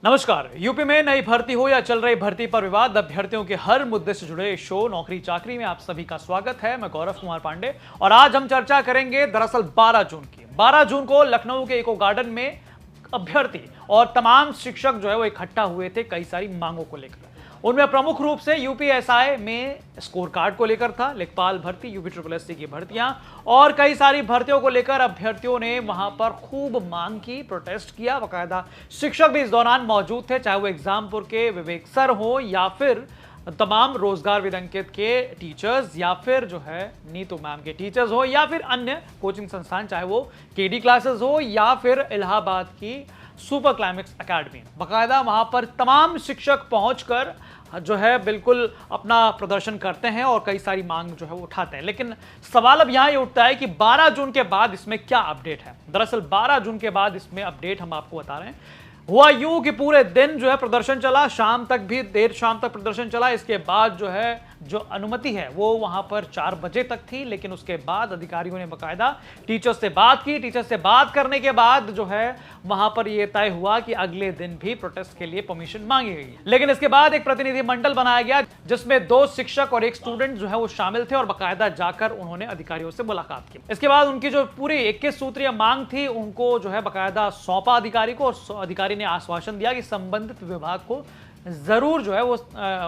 नमस्कार। यूपी में नई भर्ती हो या चल रही भर्ती पर विवाद, अभ्यर्थियों के हर मुद्दे से जुड़े शो नौकरी चाकरी में आप सभी का स्वागत है। मैं गौरव कुमार पांडे और आज हम चर्चा करेंगे दरअसल 12 जून की। 12 जून को लखनऊ के इको गार्डन में अभ्यर्थी और तमाम शिक्षक जो है वो इकट्ठा हुए थे कई सारी मांगों को लेकर। उनमें प्रमुख रूप से यूपीएसआई में स्कोर कार्ड को लेकर था, लेखपाल भर्ती, यूपीएससी की भर्तियां और कई सारी भर्तियों को लेकर अभ्यर्थियों ने वहां पर खूब मांग की, प्रोटेस्ट किया। बाकायदा शिक्षक भी इस दौरान मौजूद थे, चाहे वो एग्जामपुर के विवेक सर हो या फिर तमाम रोजगार विदंकित के टीचर्स या फिर जो है नीतू मैम के टीचर्स हो या फिर अन्य कोचिंग संस्थान, चाहे वो केडी क्लासेस हो या फिर इलाहाबाद की सुपर क्लाइमेक्स एकेडमी। बाकायदा वहां पर तमाम शिक्षक पहुंचकर जो है बिल्कुल अपना प्रदर्शन करते हैं और कई सारी मांग जो है वो उठाते हैं। लेकिन सवाल अब यहाँ ये उठता है कि 12 जून के बाद इसमें क्या अपडेट है। दरअसल 12 जून के बाद इसमें अपडेट हम आपको बता रहे हैं। हुआ यूं कि पूरे दिन जो है प्रदर्शन चला, शाम तक भी देर शाम तक प्रदर्शन चला। इसके बाद जो है जो अनुमति है वो वहां पर 4 बजे तक थी, लेकिन उसके बाद अधिकारियों ने बाकायदा टीचर्स से बात की। टीचर्स से बात करने के बाद जो है वहां पर यह तय हुआ कि अगले दिन भी प्रोटेस्ट के लिए परमिशन मांगी गई। लेकिन इसके बाद एक प्रतिनिधि मंडल बनाया गया जिसमें 2 शिक्षक और 1 स्टूडेंट जो है वो शामिल थे और बाकायदा जाकर उन्होंने अधिकारियों से मुलाकात की। इसके बाद उनकी जो पूरी 21 सूत्रीय मांग थी उनको जो है बाकायदा सौंपा अधिकारी को और अधिकारी ने आश्वासन दिया कि संबंधित विभाग को जरूर जो है वो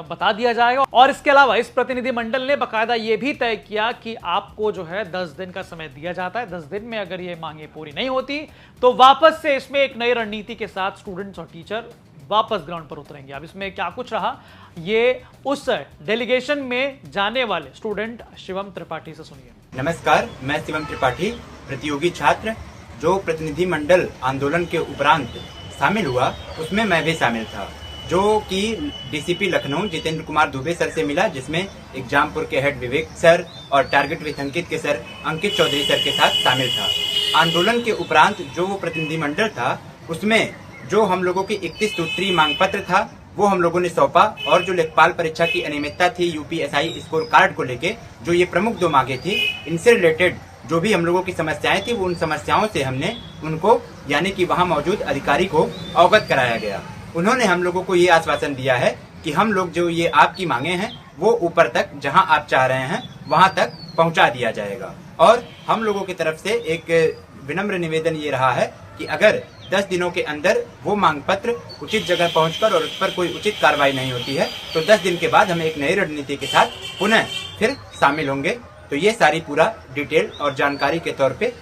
बता दिया जाएगा। और इसके अलावा इस प्रतिनिधि मंडल ने बाकायदा ये भी तय किया कि आपको जो है 10 दिन का समय दिया जाता है। 10 दिन में अगर ये मांगे पूरी नहीं होती तो वापस से इसमें एक नई रणनीति के साथ स्टूडेंट्स और टीचर वापस ग्राउंड पर उतरेंगे। अब इसमें क्या कुछ रहा ये उस डेलीगेशन में जाने वाले स्टूडेंट शिवम त्रिपाठी से सुनिए। नमस्कार, मैं शिवम त्रिपाठी, प्रतियोगी छात्र। जो प्रतिनिधि मंडल आंदोलन के उपरांत शामिल हुआ उसमें मैं भी शामिल था, जो कि डीसीपी लखनऊ जितेंद्र कुमार दुबे सर से मिला, जिसमें एग्जामपुर के हेड विवेक सर और टारगेट विथ अंकित के सर अंकित चौधरी सर के साथ शामिल था। आंदोलन के उपरांत जो प्रतिनिधि मंडल था उसमें जो हम लोगों की 31 सूत्री मांग पत्र था वो हम लोगों ने सौंपा और जो लेखपाल परीक्षा की अनियमितता थी, यूपीएसआई स्कोर कार्ड को लेके जो ये प्रमुख 2 मांगे थी, इनसे रिलेटेड जो भी हम लोगों की समस्याएं थी वो उन समस्याओं से हमने उनको यानी कि वहां मौजूद अधिकारी को अवगत कराया गया। उन्होंने हम लोगों को ये आश्वासन दिया है कि हम लोग जो ये आपकी मांगे हैं वो ऊपर तक जहां आप चाह रहे हैं वहां तक पहुंचा दिया जाएगा। और हम लोगों की तरफ से एक विनम्र निवेदन ये रहा है कि अगर 10 दिनों के अंदर वो मांग पत्र उचित जगह पहुंचकर और उस पर कोई उचित कार्रवाई नहीं होती है तो 10 दिन के बाद हम एक नई रणनीति के साथ पुनः फिर शामिल होंगे। तो ये सारी पूरा डिटेल और जानकारी के तौर पे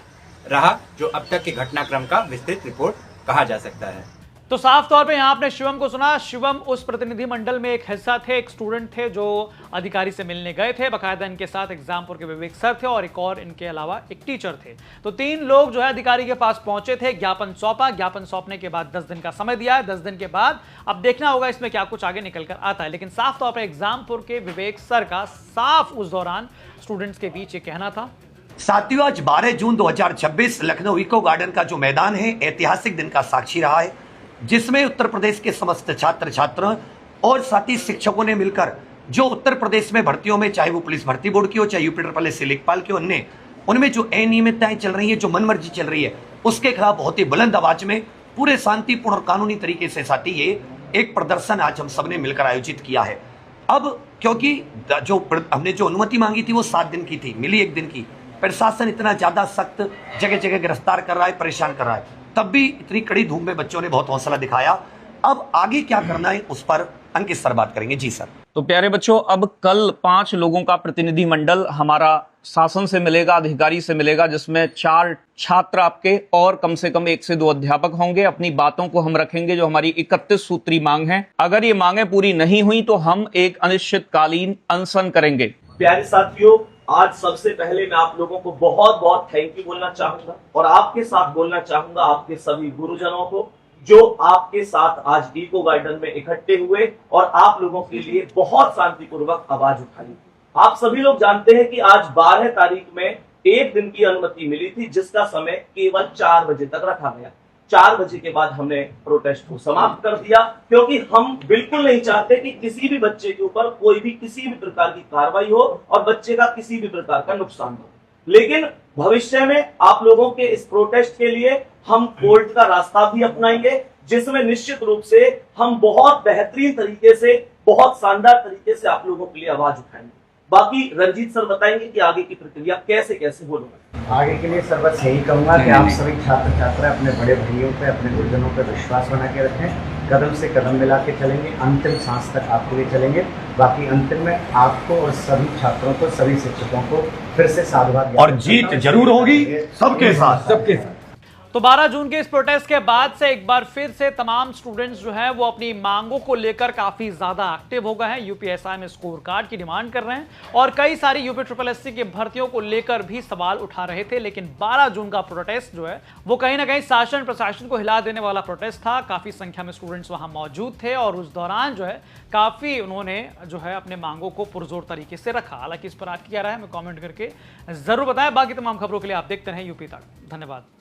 रहा जो अब तक के घटनाक्रम का विस्तृत रिपोर्ट कहा जा सकता है। तो साफ तौर पे यहाँ आपने शिवम को सुना। शिवम उस प्रतिनिधि मंडल में एक हिस्सा थे, एक स्टूडेंट थे जो अधिकारी से मिलने गए थे। बाकायदा इनके साथ एग्जामपुर के विवेक सर थे और एक और इनके अलावा एक टीचर थे। तो 3 लोग जो है अधिकारी के पास पहुंचे थे, ज्ञापन सौंपा। ज्ञापन सौंपने के बाद 10 दिन का समय दिया है। 10 दिन के बाद अब देखना होगा इसमें क्या कुछ आगे निकल कर आता है। लेकिन साफ तौर पर एग्जामपुर के विवेक सर का साफ उस दौरान स्टूडेंट्स के बीच ये कहना था। साथियों, आज 12 जून 2026 लखनऊ इको गार्डन का जो मैदान है ऐतिहासिक दिन का साक्षी रहा है, जिसमें उत्तर प्रदेश के समस्त छात्र छात्रा और साथी शिक्षकों ने मिलकर जो उत्तर प्रदेश में भर्तियों में, चाहे वो पुलिस भर्ती बोर्ड की हो, चाहे यूपीएससी लेखपाल की हो, उनमें जो अनियमितताएं चल रही है, जो मनमर्जी चल रही है, उसके खिलाफ बहुत ही बुलंद आवाज में पूरे शांतिपूर्ण और कानूनी तरीके से साथी ये एक प्रदर्शन आज हम सबने मिलकर आयोजित किया है। अब क्योंकि जो हमने जो अनुमति मांगी थी वो 7 दिन की थी, मिली 1 दिन की। प्रशासन इतना ज्यादा सख्त जगह जगह गिरफ्तार कर रहा है, परेशान कर रहा है, तब भी इतनी कड़ी धूप में बच्चों ने बहुत हौसला दिखाया। अब आगे क्या करना है उस पर अंकित सर बात करेंगे। जी सर। तो प्यारे बच्चों, अब कल 5 लोगों का प्रतिनिधि मंडल हमारा शासन से मिलेगा, अधिकारी से मिलेगा, जिसमें 4 छात्र आपके और कम से कम 1 से 2 अध्यापक होंगे। अपनी बातों को हम रखेंगे जो हमारी 31 सूत्री मांग है। अगर ये मांगे पूरी नहीं हुई तो हम एक अनिश्चितकालीन अनशन करेंगे। प्यारे साथियों, आज सबसे पहले मैं आप लोगों को बहुत बहुत थैंक यू बोलना चाहूंगा और आपके साथ बोलना चाहूंगा आपके सभी गुरुजनों को जो आपके साथ आज इको गार्डन में इकट्ठे हुए और आप लोगों के लिए बहुत शांतिपूर्वक आवाज उठाई। आप सभी लोग जानते हैं कि आज 12 तारीख में 1 दिन की अनुमति मिली थी, जिसका समय केवल 4 बजे तक रखा गया। 4 बजे के बाद हमने प्रोटेस्ट को समाप्त कर दिया, क्योंकि हम बिल्कुल नहीं चाहते कि किसी भी बच्चे के ऊपर कोई भी किसी भी प्रकार की कार्रवाई हो और बच्चे का किसी भी प्रकार का नुकसान हो। लेकिन भविष्य में आप लोगों के इस प्रोटेस्ट के लिए हम कोर्ट का रास्ता भी अपनाएंगे, जिसमें निश्चित रूप से हम बहुत बेहतरीन तरीके से, बहुत शानदार तरीके से आप लोगों के लिए आवाज उठाएंगे। बाकी रंजीत सर बताएंगे कि आगे की प्रक्रिया कैसे कैसे होगा। आगे के लिए सर बस यही कहूंगा कि आप सभी छात्र छात्रा अपने बड़े भाइयों पे, अपने गुरुजनों पे विश्वास बना के रखें, कदम से कदम मिला के चलेंगे, अंतिम सांस तक आपके लिए चलेंगे। बाकी अंतिम में आपको और सभी छात्रों को, सभी शिक्षकों को फिर से साधुवाद और जीत जरूर होगी सबके साथ, सबके साथ। तो 12 जून के इस प्रोटेस्ट के बाद से एक बार फिर से तमाम स्टूडेंट्स जो हैं वो अपनी मांगों को लेकर काफी ज्यादा एक्टिव हो गए हैं। यूपीएसआई में स्कोर कार्ड की डिमांड कर रहे हैं और कई सारी यूपी SSSC की भर्तियों को लेकर भी सवाल उठा रहे थे। लेकिन 12 जून का प्रोटेस्ट जो है वो कहीं ना कहीं शासन प्रशासन को हिला देने वाला प्रोटेस्ट था। काफी संख्या में स्टूडेंट्स वहां मौजूद थे और उस दौरान जो है काफी उन्होंने जो है अपने मांगों को पुरजोर तरीके से रखा। हालांकि इस पर आपकी क्या राय है, हमें कमेंट करके जरूर बताएं। बाकी तमाम खबरों के लिए आप देखते रहें यूपी तक। धन्यवाद।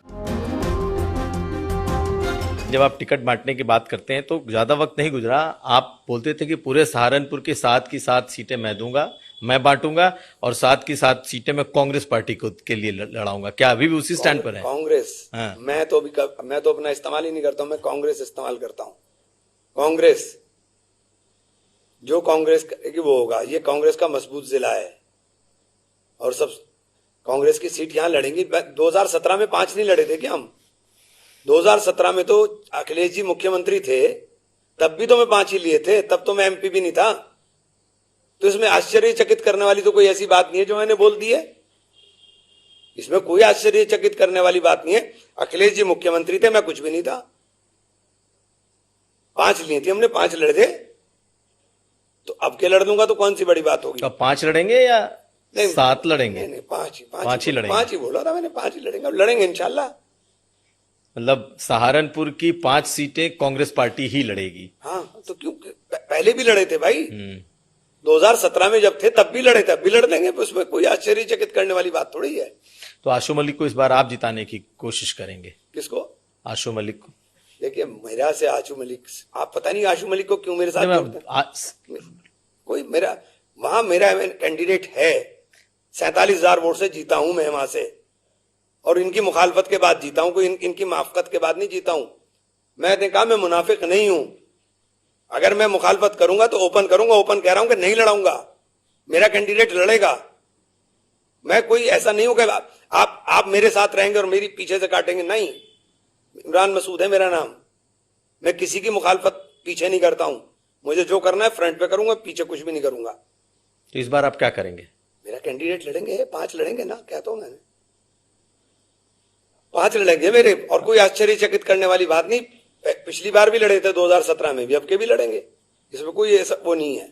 जब आप टिकट बांटने की बात करते हैं तो ज्यादा वक्त नहीं गुजरा, आप बोलते थे कि पूरे सहारनपुर की 7 की 7 सीटें मैं दूंगा, मैं बांटूंगा और 7 की 7 सीटें मैं कांग्रेस पार्टी को के लिए लड़ाऊंगा। क्या अभी भी उसी स्टैंड पर है? कांग्रेस? हाँ। मैं तो अपना इस्तेमाल ही नहीं करता हूं, मैं कांग्रेस इस्तेमाल करता हूं। कांग्रेस जो कांग्रेस की वो होगा, ये कांग्रेस का मजबूत जिला है और सब कांग्रेस की सीट यहां लड़ेंगी। 2017 में 5 नहीं लड़े थे क्या हम? 2017 में तो अखिलेश जी मुख्यमंत्री थे, तब भी तो मैं 5 ही लिए थे, तब तो मैं MP भी नहीं था। तो इसमें आश्चर्यचकित करने वाली तो कोई ऐसी बात नहीं है जो मैंने बोल दी है। इसमें कोई आश्चर्यचकित करने वाली बात नहीं है। अखिलेश जी मुख्यमंत्री थे, मैं कुछ भी नहीं था। 5 लिए थे हमने, 5 लड़े थे, तो अब के लड़ दूंगा तो कौन सी बड़ी बात होगी? अब 5 लड़ेंगे या 7 लड़ेंगे? नहीं, 5 ही लड़ेंगे। 5 ही बोला था मैंने, 5 ही लड़ेंगे। अब लड़ेंगे इंशाल्लाह। मतलब सहारनपुर की 5 सीटें कांग्रेस पार्टी ही लड़ेगी। हाँ, तो क्यों पहले भी लड़े थे भाई। 2017 में जब थे तब भी लड़े थे, अब भी लड़ देंगे। उसमें कोई आश्चर्यचकित करने वाली बात थोड़ी है। तो आशु मलिक को इस बार आप जिताने की कोशिश करेंगे? किसको? आशु मलिक को। देखिए, मेरा से आशु मलिक, आप पता नहीं आशु मलिक को क्यों मेरे साथ जोड़ते हैं। कोई वहां मेरा कैंडिडेट है, 47,000 वोट से जीता हूं मैं वहां से, और इनकी मुखालफत के बाद जीता हूं, कोई इनकी माफकत के बाद नहीं जीता हूं। मैंने कहा मैं मुनाफिक नहीं हूं। अगर मैं मुखालफत करूंगा तो ओपन करूंगा, ओपन कह रहा हूं कि नहीं लड़ाऊंगा, मेरा कैंडिडेट लड़ेगा। मैं कोई ऐसा नहीं हूं कि आप मेरे साथ रहेंगे और मेरी पीछे से काटेंगे, नहीं। इमरान मसूद है मेरा नाम, मैं किसी की मुखालफत पीछे नहीं करता हूं। मुझे जो करना है फ्रंट पे करूंगा, पीछे कुछ भी नहीं करूंगा। तो इस बार आप क्या करेंगे? मेरा कैंडिडेट लड़ेंगे, 5 लड़ेंगे ना, कहता हूं मैंने, 5 लड़ेंगे मेरे। और कोई आश्चर्यचकित करने वाली बात नहीं। पिछली बार भी लड़े थे 2017 में भी, अब के भी लड़ेंगे। इसमें कोई ऐसा वो नहीं है।